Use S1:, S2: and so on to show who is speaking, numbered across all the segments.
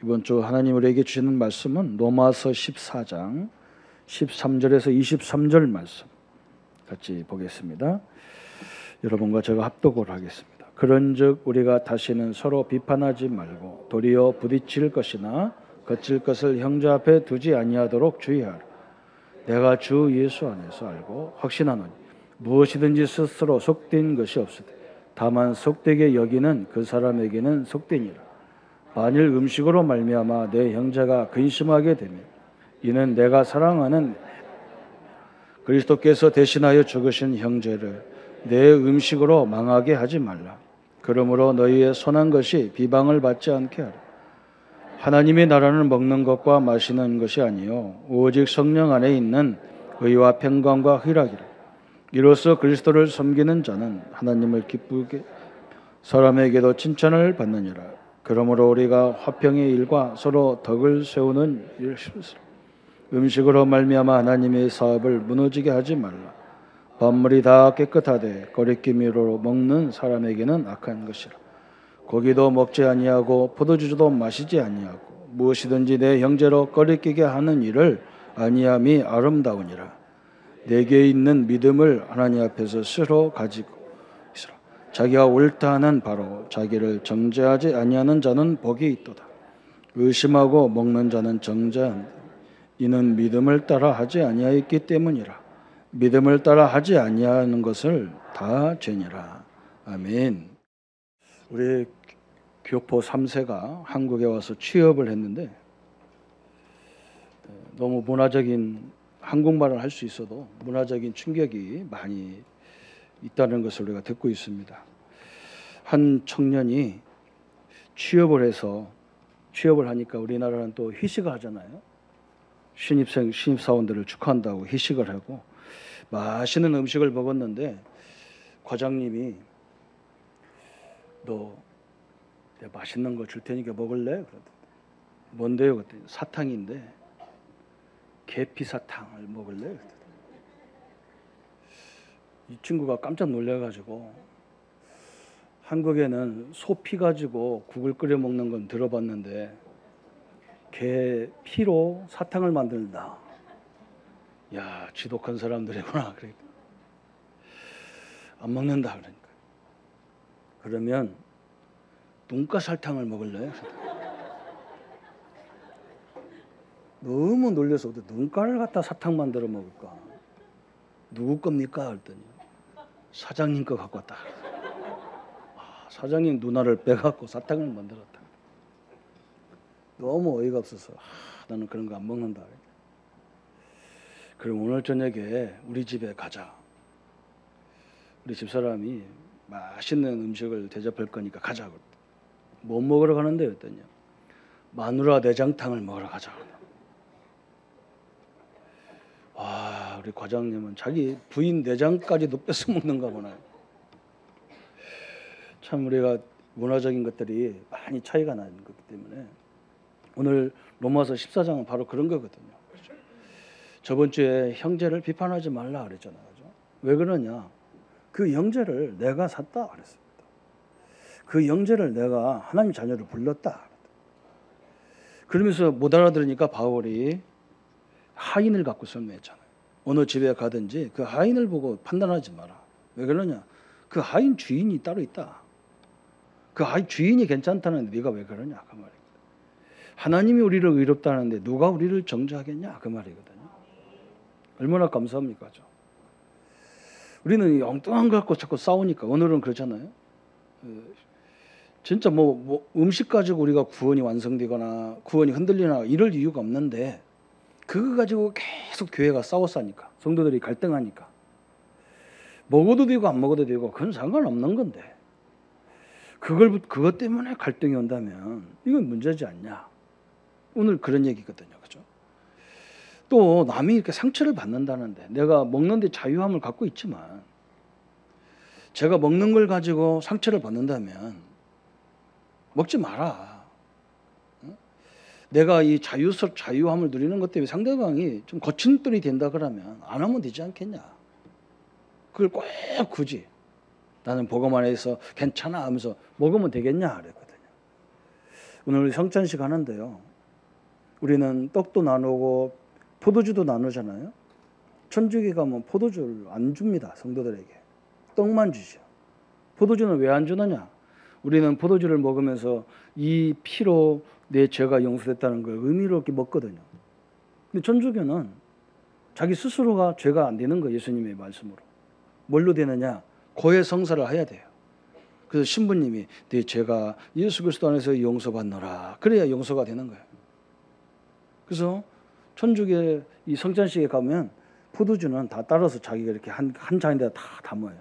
S1: 이번 주 하나님 우리에게 주시는 말씀은 로마서 14장 13절에서 23절 말씀 같이 보겠습니다. 여러분과 제가 합독을 하겠습니다. 그런즉 우리가 다시는 서로 비판하지 말고 도리어 부딪힐 것이나 거칠 것을 형제 앞에 두지 아니하도록 주의하라. 내가 주 예수 안에서 알고 확신하노니 무엇이든지 스스로 속된 것이 없으되 다만 속되게 여기는 그 사람에게는 속되니라. 만일 음식으로 말미암아 내 형제가 근심하게 되면 이는 내가 사랑하는 그리스도께서 대신하여 죽으신 형제를 내 음식으로 망하게 하지 말라. 그러므로 너희의 선한 것이 비방을 받지 않게 하라. 하나님의 나라는 먹는 것과 마시는 것이 아니요 오직 성령 안에 있는 의와 평강과 희락이라. 이로써 그리스도를 섬기는 자는 하나님을 기쁘게 사람에게도 칭찬을 받느니라. 그러므로 우리가 화평의 일과 서로 덕을 세우는 일을 힘쓰라. 음식으로 말미암아 하나님의 사업을 무너지게 하지 말라. 만물이 다 깨끗하되 거리끼미로 먹는 사람에게는 악한 것이라. 고기도 먹지 아니하고 포도주도 마시지 아니하고 무엇이든지 내 형제로 거리끼게 하는 일을 아니함이 아름다우니라. 내게 있는 믿음을 하나님 앞에서 스스로 가지고 있으라. 자기가 옳다 하는 바로 자기를 정죄하지 아니하는 자는 복이 있도다. 의심하고 먹는 자는 정죄한 이는 믿음을 따라 하지 아니하였기 때문이라. 믿음을 따라 하지 아니하는 것을 다 죄니라. 아멘. 우리 교포 3세가 한국에 와서 취업을 했는데 너무 문화적인 한국말을 할 수 있어도 문화적인 충격이 많이 있다는 것을 우리가 듣고 있습니다. 한 청년이 취업을 하니까 우리나라는 또 희식을 하잖아요. 신입사원들을 축하한다고 희식을 하고 맛있는 음식을 먹었는데 과장님이 너 내가 맛있는 거 줄 테니까 먹을래? 그러더니 뭔데요? 그랬더니 사탕인데 계피 사탕을 먹을래? 그랬더니 이 친구가 깜짝 놀래가지고 한국에는 소 피 가지고 국을 끓여 먹는 건 들어봤는데 개 피로 사탕을 만든다. 야, 지독한 사람들이구나. 그러니까 안 먹는다 그러니까. 그러면 눈가 설탕을 먹을래? 너무 놀려서 눈가를 갖다 사탕 만들어 먹을까? 누구 겁니까? 그랬더니 사장님 거 갖고 왔다. 사장님 누나를 빼갖고 사탕을 만들었다. 너무 어이가 없어서 나는 그런 거 안 먹는다. 그럼 오늘 저녁에 우리 집에 가자. 우리 집사람이 맛있는 음식을 대접할 거니까 가자. 뭐 먹으러 가는데 그랬더니 마누라 내장탕을 먹으러 가자. 와, 우리 과장님은 자기 부인 내장까지도 뺏어 먹는가 보나요. 참 우리가 문화적인 것들이 많이 차이가 나는 거기 때문에 오늘 로마서 14장은 바로 그런 거거든요. 그렇죠? 저번 주에 형제를 비판하지 말라 그랬잖아요. 그렇죠? 왜 그러냐? 그 형제를 내가 샀다 그랬습니다. 그 형제를 내가 하나님 자녀를 불렀다. 그러면서 못 알아들으니까 바울이 하인을 갖고 설명했잖아요. 어느 집에 가든지 그 하인을 보고 판단하지 마라. 왜 그러냐? 그 하인 주인이 따로 있다. 그 하인 주인이 괜찮다는데 네가 왜 그러냐 그 말이에요. 하나님이 우리를 의롭다는데 누가 우리를 정죄하겠냐 그 말이거든요. 얼마나 감사합니까? 우리는 엉뚱한 거 갖고 자꾸 싸우니까 오늘은 그렇잖아요. 진짜 뭐 음식 가지고 우리가 구원이 완성되거나 구원이 흔들리나 이럴 이유가 없는데 그거 가지고 계속 교회가 싸웠으니까 성도들이 갈등하니까 먹어도 되고 안 먹어도 되고 그건 상관없는 건데 그것 때문에 갈등이 온다면 이건 문제지 않냐. 오늘 그런 얘기거든요. 그죠? 또 남이 이렇게 상처를 받는다는데 내가 먹는데 자유함을 갖고 있지만 제가 먹는 걸 가지고 상처를 받는다면 먹지 마라. 내가 이 자유함을 누리는 것 때문에 상대방이 좀 거친 뜰이 된다 그러면 안 하면 되지 않겠냐. 그걸 꼭 굳이 나는 복음 안에서 괜찮아 하면서 먹으면 되겠냐 그랬거든요. 오늘 성찬식 하는데요. 우리는 떡도 나누고 포도주도 나누잖아요. 천주교 가면 포도주를 안 줍니다. 성도들에게. 떡만 주죠. 포도주는 왜 안 주느냐? 우리는 포도주를 먹으면서 이 피로 내 죄가 용서됐다는 걸 의미롭게 먹거든요. 근데 천주교는 자기 스스로가 죄가 안 되는 거예요. 예수님의 말씀으로. 뭘로 되느냐? 고해 성사를 해야 돼요. 그래서 신부님이 내 죄가 예수 그리스도 안에서 용서받노라. 그래야 용서가 되는 거예요. 그래서 천주교 이 성찬식에 가면 포도주는 다 따라서 자기가 이렇게 한 잔에다 다 담아요.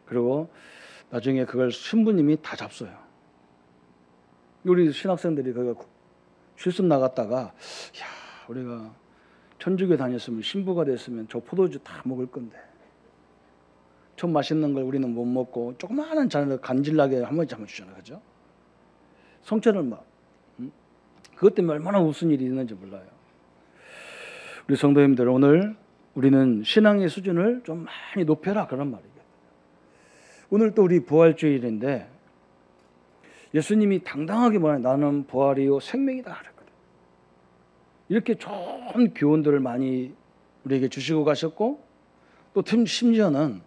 S1: 그리고 나중에 그걸 신부님이 다 잡숴요. 우리 신학생들이 거기 실습 나갔다가 야, 우리가 천주교 다녔으면 신부가 됐으면 저 포도주 다 먹을 건데 좀 맛있는 걸 우리는 못 먹고 조그마한 잔을 간질나게 한 번씩 주잖아요. 그죠? 성찬을 막 그것 때문에 얼마나 무슨 일이 있는지 몰라요. 우리 성도님들, 오늘 우리는 신앙의 수준을 좀 많이 높여라 그런 말이에요. 오늘 또 우리 부활주일인데 예수님이 당당하게 말해 나는 부활이요 생명이다 그랬거든요. 이렇게 좋은 교훈들을 많이 우리에게 주시고 가셨고 또 심지어는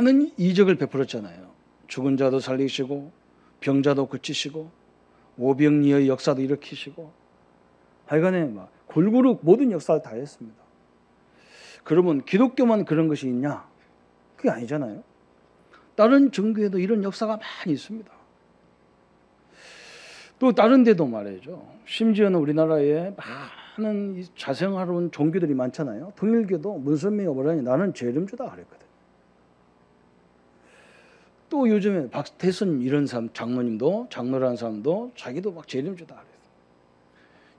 S1: 많은 이적을 베풀었잖아요. 죽은 자도 살리시고 병자도 고치시고 오병이어의 역사도 일으키시고 하여간에 막 골고루 모든 역사를 다 했습니다. 그러면 기독교만 그런 것이 있냐? 그게 아니잖아요. 다른 종교에도 이런 역사가 많이 있습니다. 또 다른 데도 말이죠. 심지어는 우리나라에 많은 자생하러 종교들이 많잖아요. 통일교도 문선명이 뭐라니 나는 죄름주다 그랬거든요. 또 요즘에 박태선 이런 사람 장로님도 장로라는 사람도 자기도 막 죄름주다 그랬어요.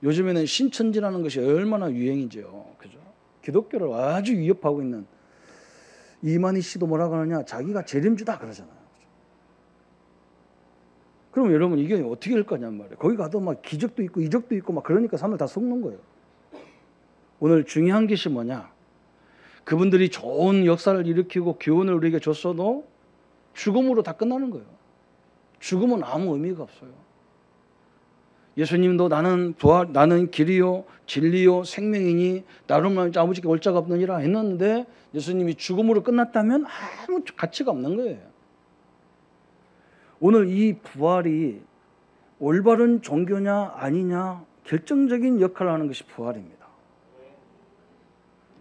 S1: 요즘에는 신천지라는 것이 얼마나 유행이죠. 그죠? 기독교를 아주 위협하고 있는 이만희 씨도 뭐라고 하느냐? 자기가 재림주다 그러잖아요. 그럼 여러분 이게 어떻게 할 거냔 말이에요. 거기 가도 막 기적도 있고 이적도 있고 막 그러니까 사람들 다 속는 거예요. 오늘 중요한 것이 뭐냐? 그분들이 좋은 역사를 일으키고 교훈을 우리에게 줬어도 죽음으로 다 끝나는 거예요. 죽음은 아무 의미가 없어요. 예수님도 나는 길이요 진리요 생명이니 나로 아버지께 올 자가 없느니라 했는데 예수님이 죽음으로 끝났다면 아무 가치가 없는 거예요. 오늘 이 부활이 올바른 종교냐 아니냐 결정적인 역할을 하는 것이 부활입니다.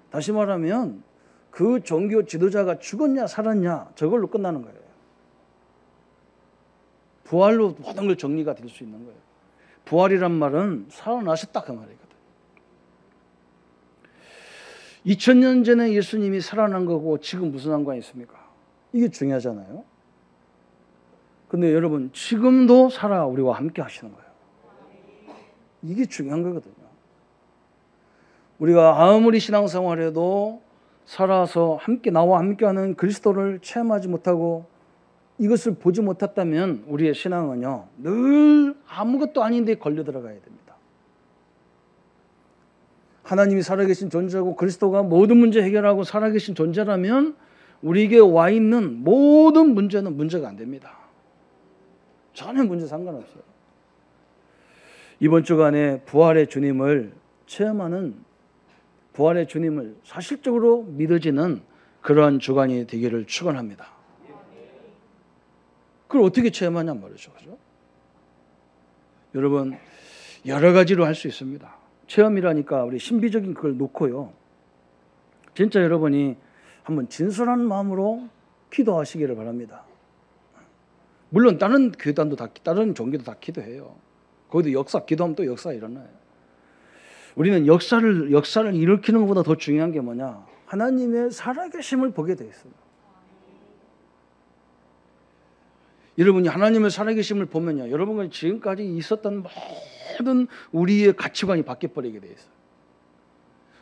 S1: 다시 말하면 그 종교 지도자가 죽었냐 살았냐 저걸로 끝나는 거예요. 부활로 모든 걸 정리가 될 수 있는 거예요. 부활이란 말은 살아나셨다 그 말이거든. 2000년 전에 예수님이 살아난 거고 지금 무슨 상관이 있습니까? 이게 중요하잖아요. 근데 여러분 지금도 우리와 함께 하시는 거예요. 이게 중요한 거거든요. 우리가 아무리 신앙생활해도 살아서 나와 함께하는 그리스도를 체험하지 못하고 이것을 보지 못했다면 우리의 신앙은요 늘 아무것도 아닌데 걸려 들어가야 됩니다. 하나님이 살아계신 존재고 그리스도가 모든 문제 해결하고 살아계신 존재라면 우리에게 와 있는 모든 문제는 문제가 안 됩니다. 전혀 문제 상관없어요. 이번 주간에 부활의 주님을 체험하는 부활의 주님을 사실적으로 믿어지는 그러한 주간이 되기를 축원합니다. 그걸 어떻게 체험하냔 말이죠. 그죠? 여러분 여러 가지로 할 수 있습니다. 체험이라니까 우리 신비적인 그걸 놓고요. 진짜 여러분이 한번 진솔한 마음으로 기도하시기를 바랍니다. 물론 다른 교단도 다른 종교도 다 기도해요. 거기도 기도하면 또 역사가 일어나요. 우리는 역사를 일으키는 것보다 더 중요한 게 뭐냐? 하나님의 살아계심을 보게 돼 있어요. 여러분이 하나님의 살아계심을 보면요, 여러분은 지금까지 있었던 모든 우리의 가치관이 바뀌어버리게 돼 있어요.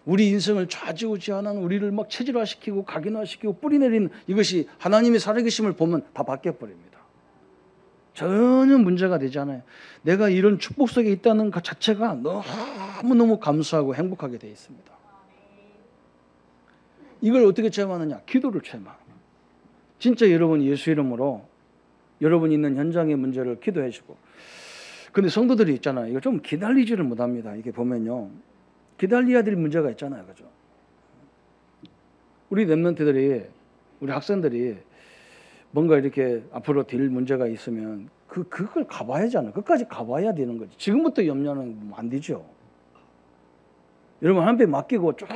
S1: 우리 인생을 좌지우지하는 우리를 막 체질화시키고 각인화시키고 뿌리내린 이것이 하나님의 살아계심을 보면 다 바뀌어버립니다. 전혀 문제가 되지 않아요. 내가 이런 축복 속에 있다는 것 자체가 너무너무 감사하고 행복하게 되어 있습니다. 이걸 어떻게 체험하느냐? 기도를 체험합니다. 진짜 여러분 예수 이름으로 여러분이 있는 현장의 문제를 기도해 주고. 근데 성도들이 있잖아요. 이거 좀 기다리지를 못합니다. 이게 보면요. 기다려야 될 문제가 있잖아요. 그죠? 우리 랩런트들이, 우리 학생들이 뭔가 이렇게 앞으로 될 문제가 있으면 그걸 가봐야잖아. 끝까지 가봐야 되는 거지. 지금부터 염려는 안 되죠. 여러분 하나님께 맡기고 쭉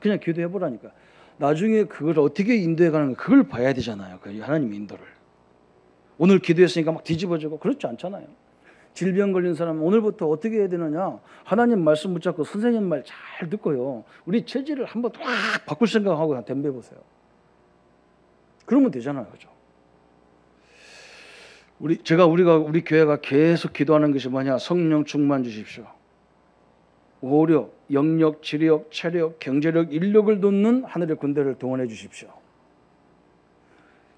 S1: 그냥 기도해 보라니까. 나중에 그걸 어떻게 인도해 가는 거 그걸 봐야 되잖아요. 그 하나님의 인도를. 오늘 기도했으니까 막 뒤집어지고 그렇지 않잖아요. 질병 걸린 사람은 오늘부터 어떻게 해야 되느냐. 하나님 말씀 붙잡고 선생님 말 잘 듣고요. 우리 체질을 한번 확 바꿀 생각하고 덤벼 보세요. 그러면 되잖아요. 그죠? 우리 교회가 계속 기도하는 것이 뭐냐? 성령 충만 주십시오. 오력, 영력, 지력, 체력, 경제력, 인력을 돕는 하늘의 군대를 동원해 주십시오.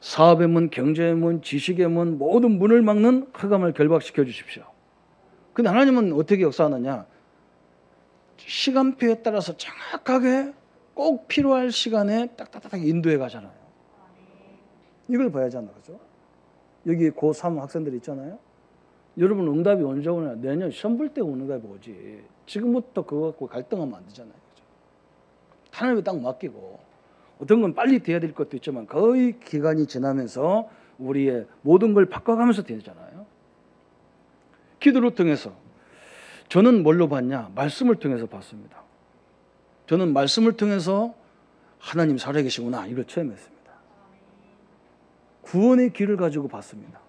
S1: 사업의 문, 경제의 문, 지식의 문, 모든 문을 막는 흑암을 결박시켜 주십시오. 근데 하나님은 어떻게 역사하느냐? 시간표에 따라서 정확하게 꼭 필요할 시간에 딱딱딱 인도해 가잖아요. 이걸 봐야잖아요. 그죠? 여기 고3 학생들 있잖아요. 여러분 응답이 언제 오냐? 내년 시험 볼 때 응답이 오지. 지금부터 그거 갖고 갈등하면 안 되잖아요. 그죠? 하나님에 딱 맡기고 어떤 건 빨리 돼야 될 것도 있지만 거의 기간이 지나면서 우리의 모든 걸 바꿔가면서 되잖아요. 기도를 통해서 저는 뭘로 봤냐? 말씀을 통해서 봤습니다. 저는 말씀을 통해서 하나님 살아계시구나 이걸 체험했습니다. 구원의 길을 가지고 봤습니다.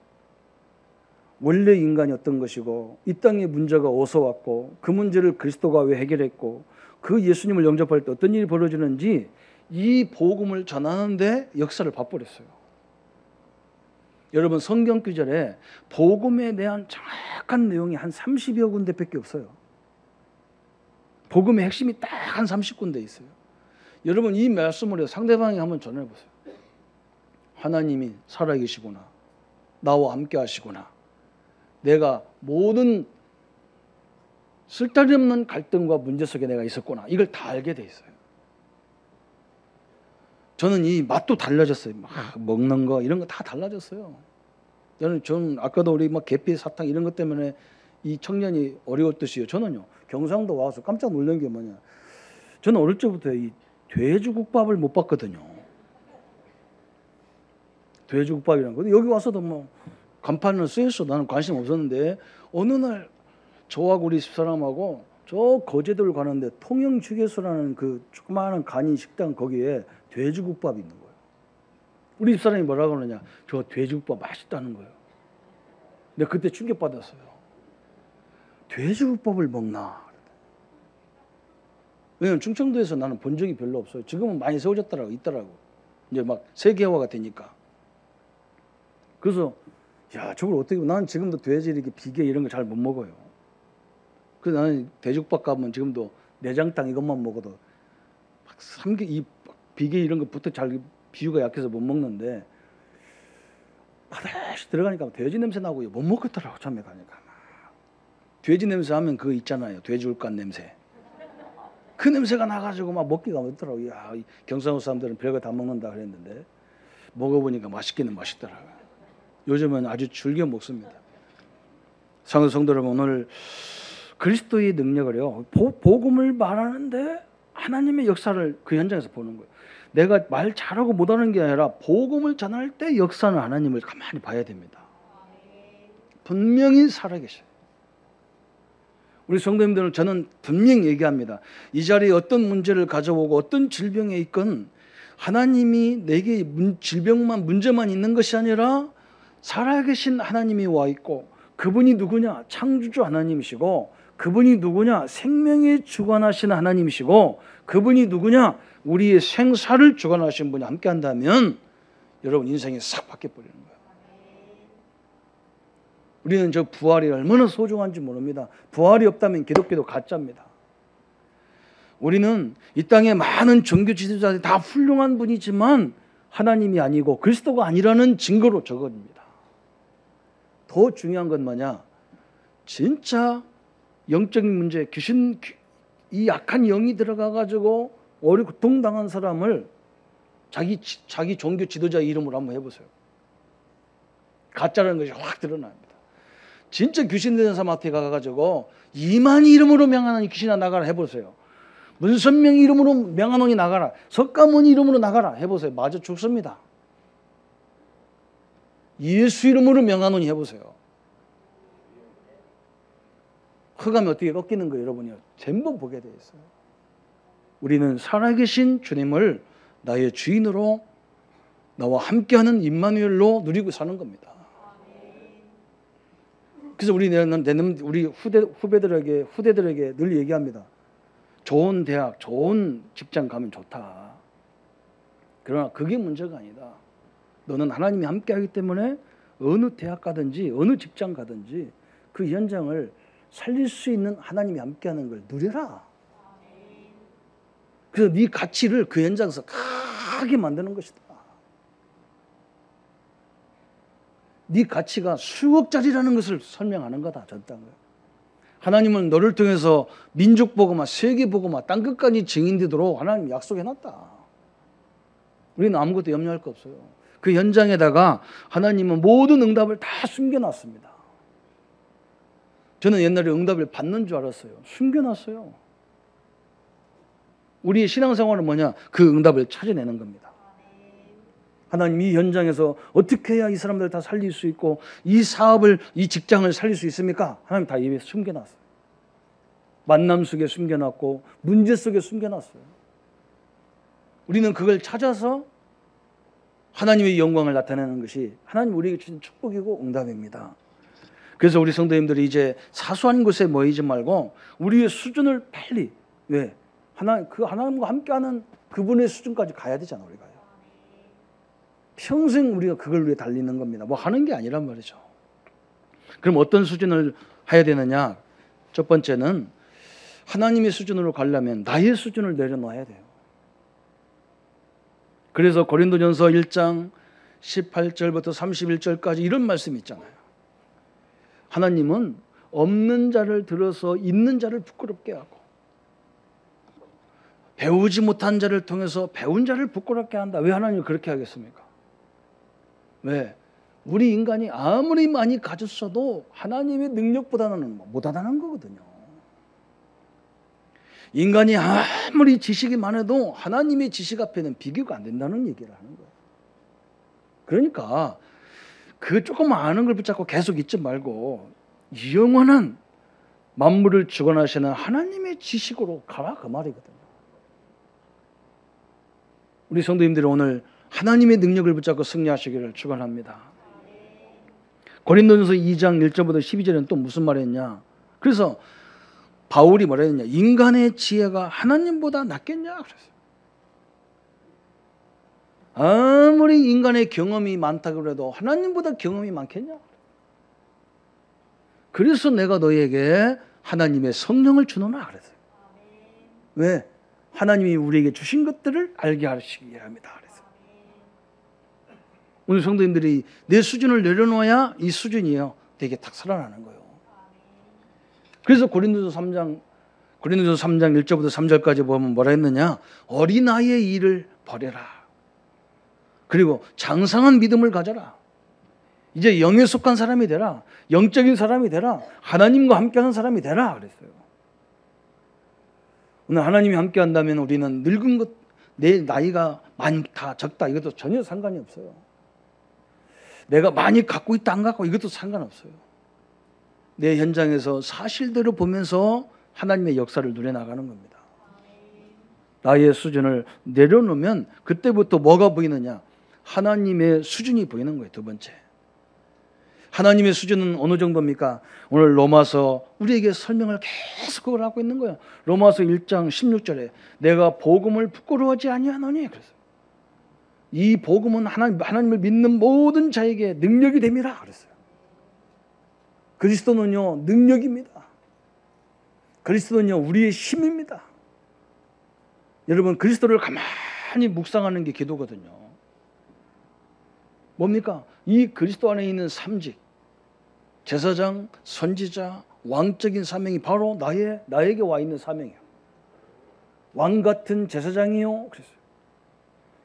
S1: 원래 인간이 어떤 것이고 이 땅에 문제가 어디서 왔고 그 문제를 그리스도가 왜 해결했고 그 예수님을 영접할 때 어떤 일이 벌어지는지 이 복음을 전하는데 역사를 봐버렸어요. 여러분 성경 구절에 복음에 대한 정확한 내용이 한 30여 군데밖에 없어요. 복음의 핵심이 딱 한 30군데 있어요. 여러분 이 말씀을 상대방에게 한번 전해보세요. 하나님이 살아계시구나. 나와 함께 하시구나. 내가 모든 쓸데없는 갈등과 문제 속에 내가 있었구나. 이걸 다 알게 돼 있어요. 저는 이 맛도 달라졌어요. 막 먹는 거 이런 거 다 달라졌어요. 저는 아까도 우리 막 계피 사탕 이런 것 때문에 이 청년이 어려웠듯이요. 저는요 경상도 와서 깜짝 놀란 게 뭐냐. 저는 어릴 적부터 이 돼지국밥을 못 봤거든요. 돼지국밥이란 거. 여기 와서도 뭐 간판을 쓰였어. 나는 관심 없었는데 어느 날 저하고 우리 집사람하고 저 거제도를 가는데 통영주개소라는 그 조그마한 간이 식당 거기에 돼지국밥이 있는 거예요. 우리 집사람이 뭐라고 그러냐. 저 돼지국밥 맛있다는 거예요. 근데 그때 충격받았어요. 돼지국밥을 먹나. 왜냐면 충청도에서 나는 본 적이 별로 없어요. 지금은 많이 세워졌더라고 있더라고. 이제 막 세계화가 되니까. 그래서 야 저걸 어떻게 나는 지금도 돼지 이렇게 비계 이런 거 잘 못 먹어요. 그래서 나는 돼지국밥 가면 지금도 내장탕 이것만 먹어도 막 삼계 이 비계 이런 것부터 잘 비유가 약해서 못 먹는데 하나씩 들어가니까 돼지 냄새 나고 못 먹겠더라고. 처음에 가니까 돼지 냄새 하면 그거 있잖아요. 돼지울간 냄새. 그 냄새가 나가지고 막 먹기가 어렵더라고. 야, 경상도 사람들은 별거 다 먹는다 그랬는데 먹어보니까 맛있기는 맛있더라고요. 요즘은 아주 즐겨 먹습니다. 사랑하는 성도 여러분, 오늘 그리스도의 능력을요 복음을 말하는데 하나님의 역사를 그 현장에서 보는 거예요. 내가 말 잘하고 못하는 게 아니라 복음을 전할 때 역사는 하나님을 가만히 봐야 됩니다. 분명히 살아계셔요. 우리 성도님들은 저는 분명히 얘기합니다. 이 자리에 어떤 문제를 가져오고 어떤 질병에 있건 하나님이 내게 질병만 문제만 있는 것이 아니라 살아계신 하나님이 와 있고 그분이 누구냐? 창조주 하나님이시고 그분이 누구냐? 생명에 주관하시는 하나님이시고 그분이 누구냐? 우리의 생사를 주관하시는 분이 함께 한다면 여러분 인생이 싹 바뀌어버리는 거예요. 우리는 저 부활이 얼마나 소중한지 모릅니다. 부활이 없다면 기독교도 가짜입니다. 우리는 이 땅에 많은 종교 지도자들이 다 훌륭한 분이지만 하나님이 아니고 그리스도가 아니라는 증거로 적어집니다. 더 중요한 건 뭐냐? 진짜 영적인 문제, 귀신, 이 약한 영이 들어가가지고 고통당한 사람을 자기 종교 지도자 이름으로 한번 해보세요. 가짜라는 것이 확 드러납니다. 진짜 귀신 들린 사람한테 가가지고 이만희 이름으로 명하노니 귀신아 나가라 해보세요. 문선명 이름으로 명하노니 나가라. 석가모니 이름으로 나가라 해보세요. 맞아 죽습니다. 예수 이름으로 명하노니 해보세요. 흑암이 어떻게 꺾이는 거예요, 여러분이요? 전부 보게 돼 있어요. 우리는 살아계신 주님을 나의 주인으로 나와 함께하는 임마누엘로 누리고 사는 겁니다. 그래서 우리 후대들에게 늘 얘기합니다. 좋은 대학, 좋은 직장 가면 좋다. 그러나 그게 문제가 아니다. 너는 하나님이 함께하기 때문에 어느 대학 가든지 어느 직장 가든지 그 현장을 살릴 수 있는 하나님이 함께하는 걸 누려라. 그래서 네 가치를 그 현장에서 크게 만드는 것이다. 네 가치가 수억짜리라는 것을 설명하는 거다. 전 땅을. 하나님은 너를 통해서 민족 복음화, 세계 복음화, 땅끝까지 증인되도록 하나님이 약속해놨다. 우리는 아무것도 염려할 거 없어요. 그 현장에다가 하나님은 모든 응답을 다 숨겨놨습니다. 저는 옛날에 응답을 받는 줄 알았어요. 숨겨놨어요. 우리의 신앙생활은 뭐냐? 그 응답을 찾아내는 겁니다. 하나님 이 현장에서 어떻게 해야 이 사람들을 다 살릴 수 있고 이 사업을, 이 직장을 살릴 수 있습니까? 하나님 다 입에 숨겨놨어요. 만남 속에 숨겨놨고 문제 속에 숨겨놨어요. 우리는 그걸 찾아서 하나님의 영광을 나타내는 것이 하나님 우리에게 주신 축복이고 응답입니다. 그래서 우리 성도님들이 이제 사소한 곳에 모이지 말고 우리의 수준을 빨리 하나님과 함께하는 그분의 수준까지 가야 되잖아. 우리가요. 평생 우리가 그걸 위해 달리는 겁니다. 뭐 하는 게 아니란 말이죠. 그럼 어떤 수준을 해야 되느냐? 첫 번째는 하나님의 수준으로 가려면 나의 수준을 내려놔야 돼요. 그래서 고린도전서 1장 18절부터 31절까지 이런 말씀이 있잖아요. 하나님은 없는 자를 들어서 있는 자를 부끄럽게 하고 배우지 못한 자를 통해서 배운 자를 부끄럽게 한다. 왜 하나님이 그렇게 하겠습니까? 왜? 우리 인간이 아무리 많이 가졌어도 하나님의 능력보다는 못하다는 거거든요. 인간이 아무리 지식이 많아도 하나님의 지식 앞에는 비교가 안 된다는 얘기를 하는 거예요. 그러니까 그 조금 아는 걸 붙잡고 계속 잊지 말고 영원한 만물을 주관하시는 하나님의 지식으로 가라 그 말이거든요. 우리 성도님들이 오늘 하나님의 능력을 붙잡고 승리하시기를 축원합니다. 고린도전서 2장 1절부터 12절에는 또 무슨 말했냐? 그래서 바울이 뭐라 했냐? 인간의 지혜가 하나님보다 낫겠냐? 그랬어요. 아무리 인간의 경험이 많다고 해도 하나님보다 경험이 많겠냐? 그래서 내가 너에게 하나님의 성령을 주노라 그랬어요. 왜? 하나님이 우리에게 주신 것들을 알게 하시기 합니다. 그래서 오늘 성도님들이 내 수준을 내려놓아야 이 수준이요 되게 탁 살아나는 거예요. 그래서 고린도전서 3장 1절부터 3절까지 보면 뭐라 했느냐? 어린아이의 일을 버려라. 그리고 장성한 믿음을 가져라. 이제 영에 속한 사람이 되라. 영적인 사람이 되라. 하나님과 함께하는 사람이 되라 그랬어요. 오늘 하나님이 함께한다면 우리는 늙은 것, 내 나이가 많다 적다 이것도 전혀 상관이 없어요. 내가 많이 갖고 있다 안 갖고 이것도 상관없어요. 내 현장에서 사실대로 보면서 하나님의 역사를 누려나가는 겁니다. 나의 수준을 내려놓으면 그때부터 뭐가 보이느냐? 하나님의 수준이 보이는 거예요. 두 번째. 하나님의 수준은 어느 정도입니까? 오늘 로마서 우리에게 설명을 계속 그걸 하고 있는 거예요. 로마서 1장 16절에 내가 복음을 부끄러워하지 아니하노니 그랬어요. 이 복음은 하나님을 믿는 모든 자에게 능력이 됨이라 그랬어요. 그리스도는요 능력입니다. 그리스도는요 우리의 힘입니다. 여러분 그리스도를 가만히 묵상하는 게 기도거든요. 뭡니까? 이 그리스도 안에 있는 삼직, 제사장, 선지자, 왕적인 사명이 바로 나에게 와 있는 사명이에요. 왕 같은 제사장이요. 그랬어요.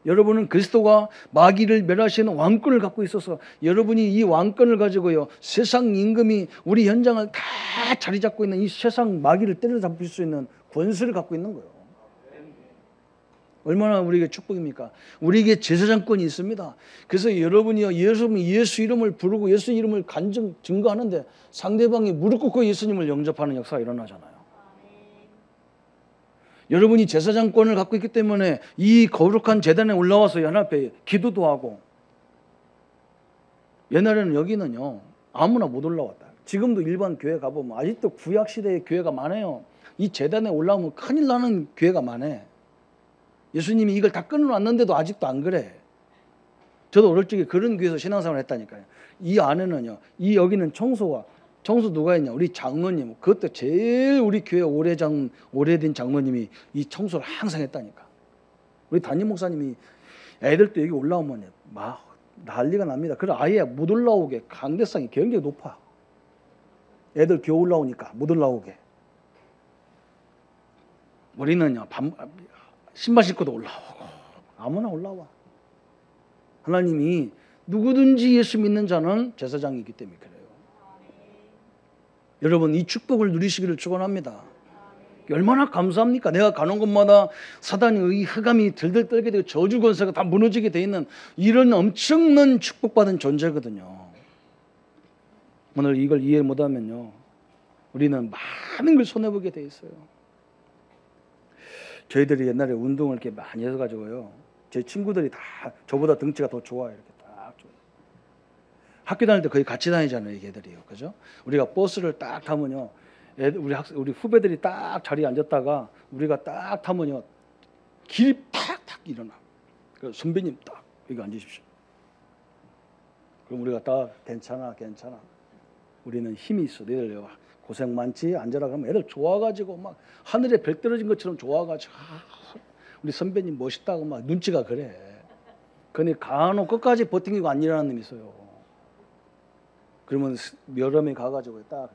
S1: 여러분은 그리스도가 마귀를 멸하시는 왕권을 갖고 있어서 여러분이 이 왕권을 가지고요, 세상 임금이 우리 현장을 다 자리 잡고 있는 이 세상 마귀를 때려잡을 수 있는 권세를 갖고 있는 거예요. 얼마나 우리에게 축복입니까? 우리에게 제사장권이 있습니다. 그래서 여러분이요, 예수 이름을 부르고 예수 이름을 증거하는데 상대방이 무릎 꿇고 예수님을 영접하는 역사가 일어나잖아요. 여러분이 제사장권을 갖고 있기 때문에 이 거룩한 제단에 올라와서 하나님 앞에 기도도 하고, 옛날에는 여기는요 아무나 못 올라왔다. 지금도 일반 교회 가보면 아직도 구약시대의 교회가 많아요. 이 제단에 올라오면 큰일 나는 교회가 많아. 예수님이 이걸 다 끊어놨는데도 아직도 안 그래. 저도 어릴 적에 그런 교회에서 신앙생활을 했다니까요. 이 안에는요, 여기는 청소 누가 했냐? 우리 장로님. 그것도 제일 우리 교회 오래된 장로님이 이 청소를 항상 했다니까. 우리 담임 목사님이 애들도 여기 올라오면 막 난리가 납니다. 그래 아예 못 올라오게 강대상이 굉장히 높아. 애들 겨우 올라오니까 못 올라오게. 우리는요 신발 신고도 올라오고 아무나 올라와. 하나님이 누구든지 예수 믿는 자는 제사장이기 때문에 그래요. 여러분 이 축복을 누리시기를 축원합니다. 얼마나 감사합니까? 내가 가는 곳마다 사단의 이 흑암이 들들 떨게 되고 저주 권세가 다 무너지게 돼 있는 이런 엄청난 축복받은 존재거든요. 오늘 이걸 이해 못하면요 우리는 많은 걸 손해보게 돼 있어요. 저희들이 옛날에 운동을 이렇게 많이 해가지고요, 제 친구들이 다 저보다 덩치가 더 좋아요. 이렇게 딱 좋아요. 학교 다닐 때 거의 같이 다니잖아요, 이 애들이요, 그죠? 우리가 버스를 딱 타면요, 우리 후배들이 딱 자리에 앉았다가 우리가 딱 타면요, 길이 탁탁 일어나. 그래서 선배님 딱 여기 앉으십시오. 그럼 우리가 딱 괜찮아. 우리는 힘이 있어. 너희들 고생 많지? 앉아라. 그러면 애들 좋아가지고 막 하늘에 별 떨어진 것처럼 좋아가지고 우리 선배님 멋있다고 막 눈치가 그래. 그러니 간혹 끝까지 버티고 안 일어나는 놈이 있어요. 그러면 여러 명 가가지고 딱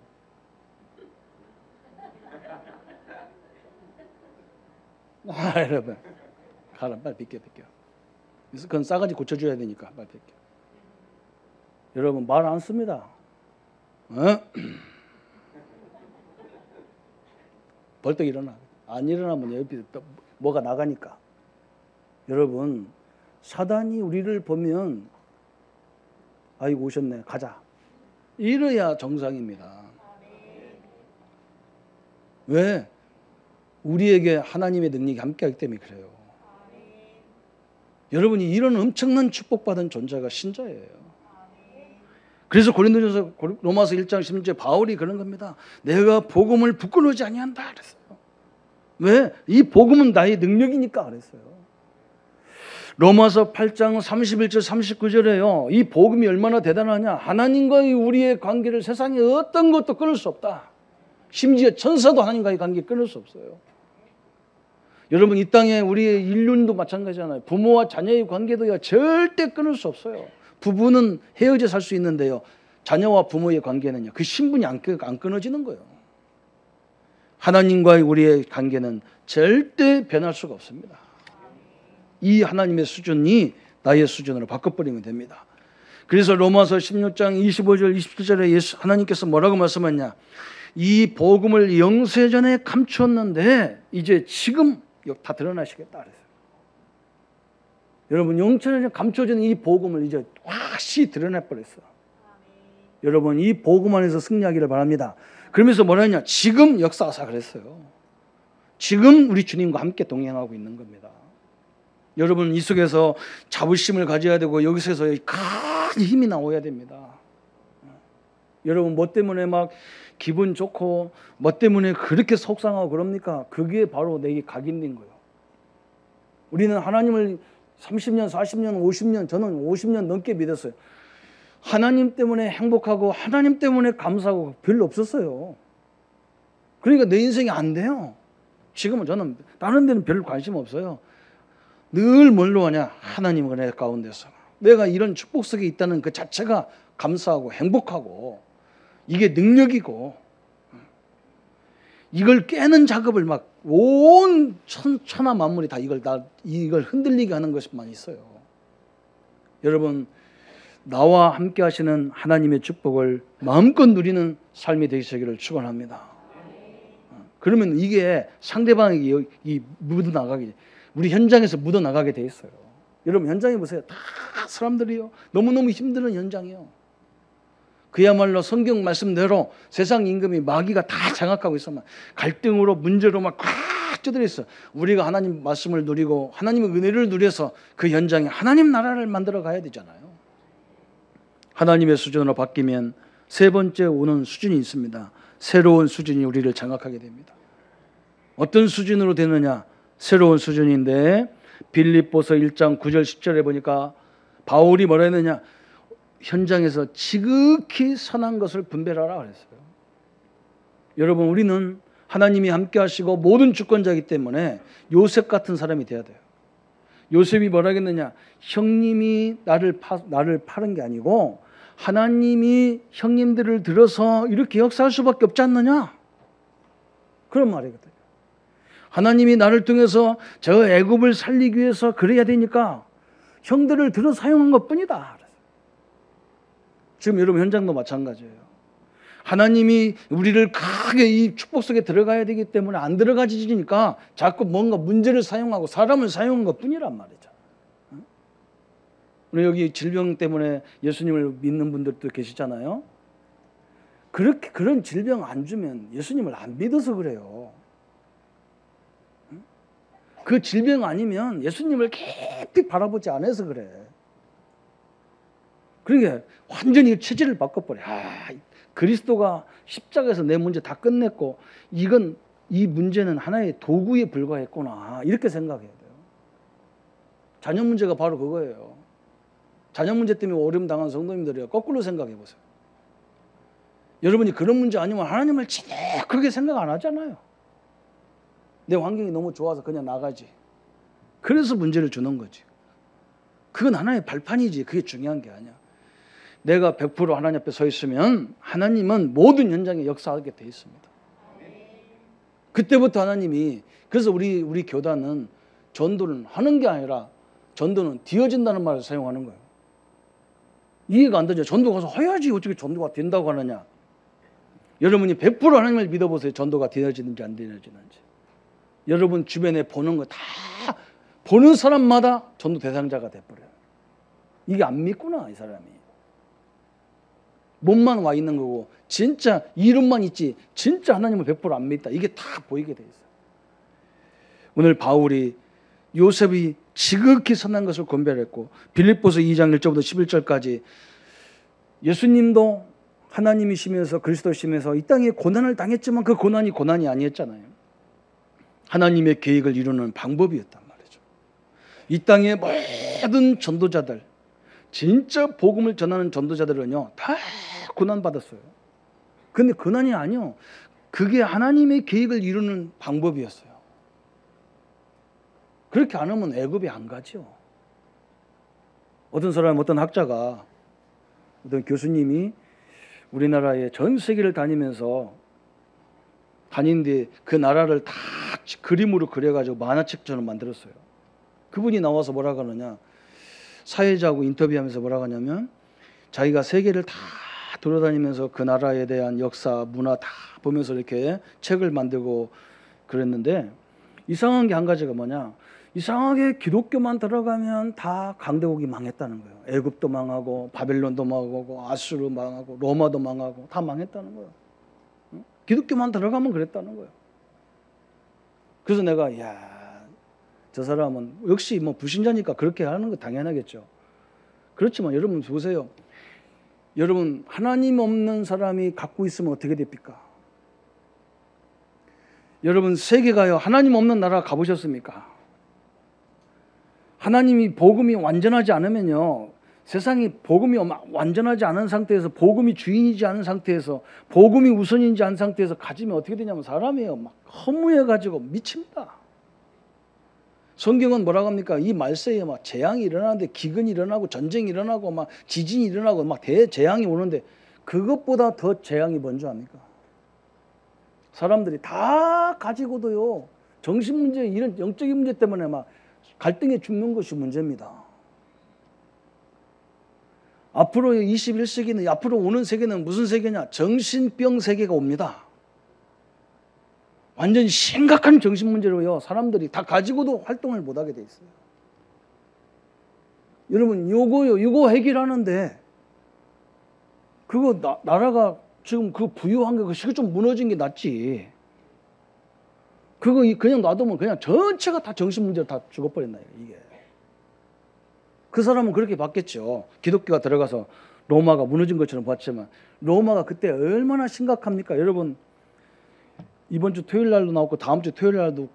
S1: 여러분 가라 빨리 비켜. 그래서 그건 싸가지 고쳐줘야 되니까 빨리 비켜. 여러분 말 안 씁니다. 벌떡 일어나. 안 일어나면 옆에 뭐가 나가니까. 여러분 사단이 우리를 보면 아이고 오셨네 가자 이래야 정상입니다. 왜? 우리에게 하나님의 능력이 함께하기 때문에 그래요. 여러분이 이런 엄청난 축복받은 존재가 신자예요. 그래서 고린도전서 로마서 1장 16절 바울이 그런 겁니다. 내가 복음을 부끄러워하지 아니한다 그랬어요. 왜? 이 복음은 나의 능력이니까 그랬어요. 로마서 8장 31절 39절에요. 이 복음이 얼마나 대단하냐. 하나님과의 우리의 관계를 세상에 어떤 것도 끊을 수 없다. 심지어 천사도 하나님과의 관계 끊을 수 없어요. 여러분 이 땅에 우리의 인륜도 마찬가지잖아요. 부모와 자녀의 관계도요 절대 끊을 수 없어요. 부부는 헤어져 살 수 있는데요, 자녀와 부모의 관계는요 그 신분이 안 끊어지는 거예요. 하나님과의 우리의 관계는 절대 변할 수가 없습니다. 이 하나님의 수준이 나의 수준으로 바꿔버리면 됩니다. 그래서 로마서 16장 25절 27절에 하나님께서 뭐라고 말씀하냐. 이 복음을 영세전에 감추었는데 이제 지금 다 드러나시겠다 그랬어요. 여러분 영세전에 감춰진 이 복음을 이제 확실히 드러내버렸어요. 여러분 이 복음 안에서 승리하기를 바랍니다. 그러면서 뭐라 했냐. 지금 역사하사 그랬어요. 지금 우리 주님과 함께 동행하고 있는 겁니다. 여러분 이 속에서 자부심을 가져야 되고 여기서 큰 힘이 나와야 됩니다. 여러분 뭐 때문에 막 기분 좋고 뭐 때문에 그렇게 속상하고 그럽니까? 그게 바로 내게 각인된 거예요. 우리는 하나님을 30년, 40년, 50년, 저는 50년 넘게 믿었어요. 하나님 때문에 행복하고 하나님 때문에 감사하고 별로 없었어요. 그러니까 내 인생이 안 돼요. 지금은 저는 다른 데는 별 관심 없어요. 늘 뭘로 하냐? 하나님 은혜 가운데서 내가 이런 축복 속에 있다는 그 자체가 감사하고 행복하고 이게 능력이고, 이걸 깨는 작업을 막 온 천하 만물이 다 이걸 흔들리게 하는 것만 있어요. 여러분, 나와 함께 하시는 하나님의 축복을 마음껏 누리는 삶이 되시기를 축원합니다. 그러면 이게 상대방에게 묻어나가게, 우리 현장에서 묻어나가게 돼 있어요. 여러분 현장에 보세요. 다 사람들이요. 너무너무 힘든 현장이요. 그야말로 성경 말씀대로 세상 임금이 마귀가 다 장악하고 있어. 막 갈등으로 문제로 막 꽉 쪄들어 있어. 우리가 하나님 말씀을 누리고 하나님의 은혜를 누려서 그 현장에 하나님 나라를 만들어 가야 되잖아요. 하나님의 수준으로 바뀌면 세 번째 오는 수준이 있습니다. 새로운 수준이 우리를 장악하게 됩니다. 어떤 수준으로 되느냐? 새로운 수준인데 빌립보서 1장 9절 10절에 보니까 바울이 뭐라 했느냐? 현장에서 지극히 선한 것을 분별하라 그랬어요. 여러분, 우리는 하나님이 함께 하시고 모든 주권자이기 때문에 요셉 같은 사람이 돼야 돼요. 요셉이 뭐라 했느냐? 형님이 나를 파는 게 아니고 하나님이 형님들을 들어서 이렇게 역사할 수밖에 없지 않느냐? 그런 말이거든요. 하나님이 나를 통해서 저 애굽을 살리기 위해서 그래야 되니까 형들을 들어 사용한 것뿐이다. 지금 여러분 현장도 마찬가지예요. 하나님이 우리를 크게 이 축복 속에 들어가야 되기 때문에 안 들어가지니까 자꾸 뭔가 문제를 사용하고 사람을 사용한 것뿐이란 말이죠. 오늘 여기 질병 때문에 예수님을 믿는 분들도 계시잖아요. 그렇게 그런 질병 안 주면 예수님을 안 믿어서 그래요. 그 질병 아니면 예수님을 깊이 바라보지 않아서 그래. 그러니까 완전히 체질을 바꿔버려. 그리스도가 십자가에서 내 문제 다 끝냈고 이 문제는 하나의 도구에 불과했구나. 이렇게 생각해야 돼요. 자녀 문제가 바로 그거예요. 자녀 문제 때문에 어려움 당한 성도님들이요. 거꾸로 생각해 보세요. 여러분이 그런 문제 아니면 하나님을 진짜 그렇게 생각 안 하잖아요. 내 환경이 너무 좋아서 그냥 나가지. 그래서 문제를 주는 거지. 그건 하나의 발판이지. 그게 중요한 게 아니야. 내가 100% 하나님 앞에 서 있으면 하나님은 모든 현장에 역사하게 돼 있습니다. 그때부터 하나님이, 그래서 우리 교단은 전도를 하는 게 아니라 전도는 되어진다는 말을 사용하는 거예요. 이해가 안 되죠. 전도 가서 해야지 어떻게 전도가 된다고 하느냐. 여러분이 100% 하나님을 믿어보세요. 전도가 되어지는지 안 되어지는지. 여러분 주변에 보는 거 다 보는 사람마다 전도 대상자가 돼버려요. 이게 안 믿구나 이 사람이. 몸만 와 있는 거고 진짜 이름만 있지 진짜 하나님을 100%안 믿다. 이게 다 보이게 돼 있어요. 오늘 바울이 요셉이 지극히 선한 것을 권별했고 빌립보서 2장 1절부터 11절까지 예수님도 하나님이시면서 그리스도시면서 이 땅에 고난을 당했지만 그 고난이 아니었잖아요. 하나님의 계획을 이루는 방법이었단 말이죠. 이 땅의 모든 전도자들, 진짜 복음을 전하는 전도자들은요 다 고난받았어요. 근데 고난이 아니요, 그게 하나님의 계획을 이루는 방법이었어요. 그렇게 안 하면 애굽에 안 가죠. 어떤 학자가, 어떤 교수님이 우리나라의 전 세계를 다니면서 다니는데 그 나라를 다 그림으로 그려가지고 만화책처럼 만들었어요. 그분이 나와서 뭐라고 하느냐, 사회자하고 인터뷰하면서 뭐라고 하냐면 자기가 세계를 다 돌아다니면서 그 나라에 대한 역사, 문화 다 보면서 이렇게 책을 만들고 그랬는데 이상한 게 한 가지가 뭐냐, 이상하게 기독교만 들어가면 다 강대국이 망했다는 거예요. 애굽도 망하고 바벨론도 망하고 아수르 망하고 로마도 망하고 다 망했다는 거예요. 기독교만 들어가면 그랬다는 거예요. 그래서 내가 저 사람은 역시 뭐 불신자니까 그렇게 하는 거 당연하겠죠. 그렇지만 여러분 보세요. 여러분 하나님 없는 사람이 갖고 있으면 어떻게 됩니까? 여러분 세계가요 하나님 없는 나라 가보셨습니까? 하나님이 복음이 완전하지 않으면요, 세상이 복음이 완전하지 않은 상태에서, 복음이 주인이지 않은 상태에서, 복음이 우선이지 않은 상태에서 가지면 어떻게 되냐면 사람이요 막 허무해가지고 미칩니다. 성경은 뭐라고 합니까? 이 말세에 막 재앙이 일어나는데, 기근이 일어나고 전쟁이 일어나고 막 지진이 일어나고 막 대재앙이 오는데 그것보다 더 재앙이 뭔지 압니까? 사람들이 다 가지고도요, 정신 문제, 이런 영적인 문제 때문에 막 갈등에 죽는 것이 문제입니다. 앞으로 21세기는, 앞으로 오는 세계는 무슨 세계냐? 정신병 세계가 옵니다. 완전히 심각한 정신 문제로요, 사람들이 다 가지고도 활동을 못하게 돼 있어요. 여러분, 요거 해결하는데, 그거 나라가 지금 그 부유한 게, 그 시기 좀 무너진 게 낫지. 그거 그냥 놔두면 그냥 전체가 다 정신 문제로 다 죽어버린다, 이게. 그 사람은 그렇게 봤겠죠. 기독교가 들어가서 로마가 무너진 것처럼 봤지만, 로마가 그때 얼마나 심각합니까? 여러분, 이번 주 토요일 날도 나오고 다음 주 토요일 날도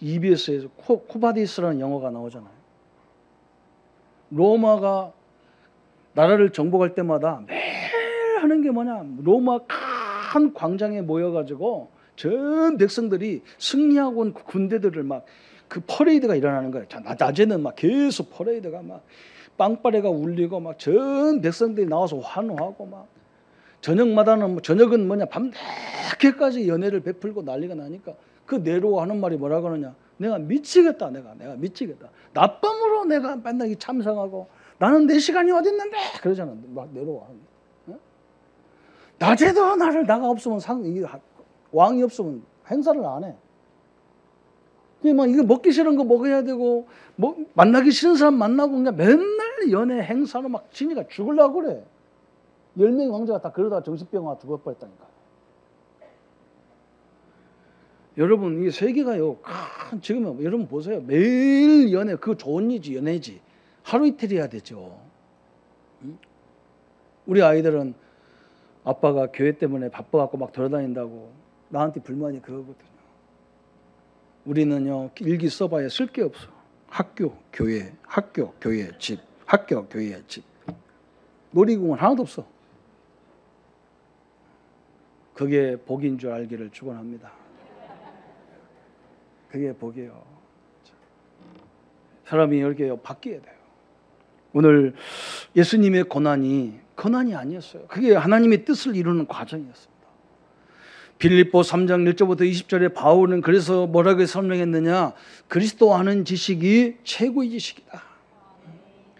S1: EBS에서 코바디스라는 영화가 나오잖아요. 로마가 나라를 정복할 때마다 매일 하는 게 뭐냐? 로마 큰 광장에 모여가지고 전 백성들이 승리하고 온 군대들을 막 그 퍼레이드가 일어나는 거예요. 낮에는 막 계속 퍼레이드가 막 빵빠레가 울리고 막 전 백성들이 나와서 환호하고 막 저녁마다는 저녁은 뭐냐 밤늦게까지 연회를 베풀고 난리가 나니까 그 네로 하는 말이 뭐라 그러냐? 내가 미치겠다. 내가 미치겠다. 낮밤으로 내가 맨날 참석하고 나는 내 시간이 어디 있는데 그러잖아. 막 네로 하는. 어? 낮에도 나가 없으면 왕이 없으면 행사를 안 해. 막 이거 먹기 싫은 거 먹어야 되고, 만나기 싫은 사람 만나고 그냥 맨날 연애 행사로 막 지니까 죽으려고 그래. 10명의 황제가 다 그러다가 정신병 와 죽어버렸다니까. 여러분, 이 세계가요, 지금 여러분 보세요. 매일 연애, 그거 좋은 일이지, 연애지. 하루 이틀 해야 되죠. 우리 아이들은 아빠가 교회 때문에 바빠갖고 막 돌아다닌다고 나한테 불만이 그거거든요. 우리는요, 일기 써봐야 쓸 게 없어. 학교, 교회, 집, 학교, 교회, 집. 놀이공원 하나도 없어. 그게 복인 줄 알기를 축원합니다. 그게 복이에요. 사람이 이렇게 바뀌어야 돼요. 오늘 예수님의 고난이 아니었어요. 그게 하나님의 뜻을 이루는 과정이었습니다. 빌립보 3장 1절부터 20절에 바울은 그래서 뭐라고 설명했느냐? 그리스도 아는 지식이 최고의 지식이다.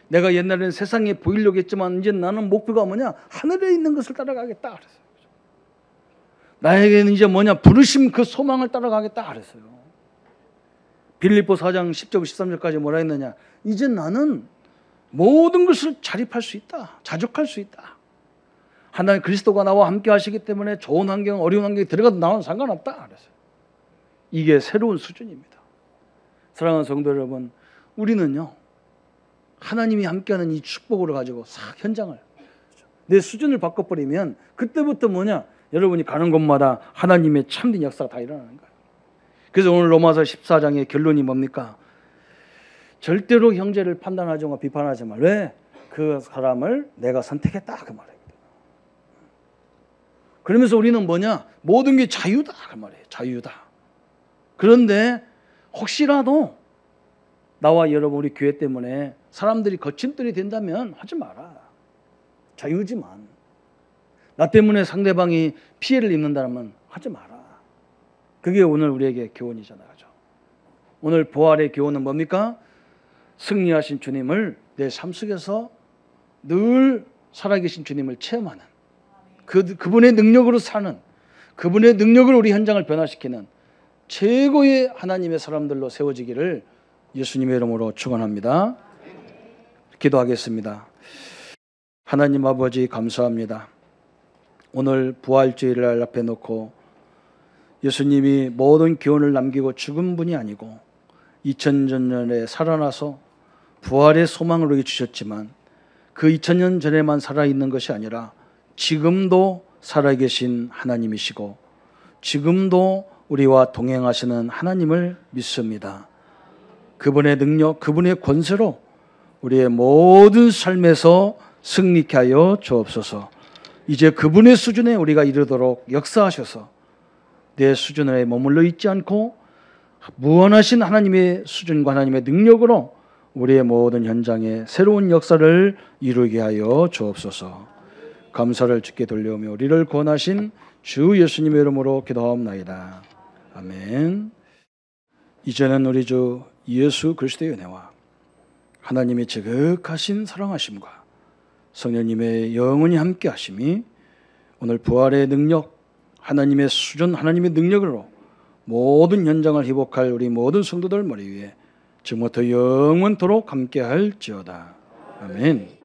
S1: 내가 옛날에는 세상에 보이려고 했지만 이제 나는 목표가 뭐냐? 하늘에 있는 것을 따라가겠다 그랬어요. 나에게는 이제 뭐냐? 부르심 그 소망을 따라가겠다 그랬어요. 빌립보 4장 10절 13절까지 뭐라 했느냐? 이제 나는 모든 것을 자립할 수 있다. 자족할 수 있다. 하나님 그리스도가 나와 함께 하시기 때문에 좋은 환경, 어려운 환경에 들어가도 나와는 상관없다 그랬어요. 이게 새로운 수준입니다. 사랑하는 성도 여러분, 우리는요, 하나님이 함께하는 이 축복을 가지고 싹 현장을, 내 수준을 바꿔버리면 그때부터 뭐냐? 여러분이 가는 곳마다 하나님의 참된 역사가 다 일어나는 거예요. 그래서 오늘 로마서 14장의 결론이 뭡니까? 절대로 형제를 판단하지 마, 비판하지 마. 왜? 그 사람을 내가 선택했다 그 말이에요. 그러면서 우리는 뭐냐? 모든 게 자유다 그 말이에요. 자유다. 그런데 혹시라도 나와 여러분 우리 교회 때문에 사람들이 거침돌이 된다면 하지 마라. 자유지만. 나 때문에 상대방이 피해를 입는다면 하지 마라. 그게 오늘 우리에게 교훈이잖아요. 그렇죠? 오늘 부활의 교훈은 뭡니까? 승리하신 주님을 내 삶 속에서 늘 살아계신 주님을 체험하는, 그분의 능력으로 사는, 그분의 능력으로 우리 현장을 변화시키는 최고의 하나님의 사람들로 세워지기를 예수님의 이름으로 축원합니다. 기도하겠습니다. 하나님 아버지 감사합니다. 오늘 부활주일을 앞에 놓고 예수님이 모든 교훈을 남기고 죽은 분이 아니고 2000년 전에 살아나서 부활의 소망을 우리에게 주셨지만 그 2000년 전에만 살아있는 것이 아니라 지금도 살아계신 하나님이시고 지금도 우리와 동행하시는 하나님을 믿습니다. 그분의 능력, 그분의 권세로 우리의 모든 삶에서 승리케 하여 주옵소서. 이제 그분의 수준에 우리가 이르도록 역사하셔서 내 수준에 머물러 있지 않고 무한하신 하나님의 수준과 하나님의 능력으로 우리의 모든 현장에 새로운 역사를 이루게 하여 주옵소서. 감사를 주께 돌려오며 우리를 구원하신 주 예수님의 이름으로 기도하옵나이다. 아멘. 이제는 우리 주 예수 그리스도의 은혜와 하나님의 지극하신 사랑하심과 성령님의 영원히 함께 하심이 오늘 부활의 능력, 하나님의 수준, 하나님의 능력으로 모든 현장을 회복할 우리 모든 성도들 머리 위에 지금부터 영원토록 함께 할지어다. 아멘.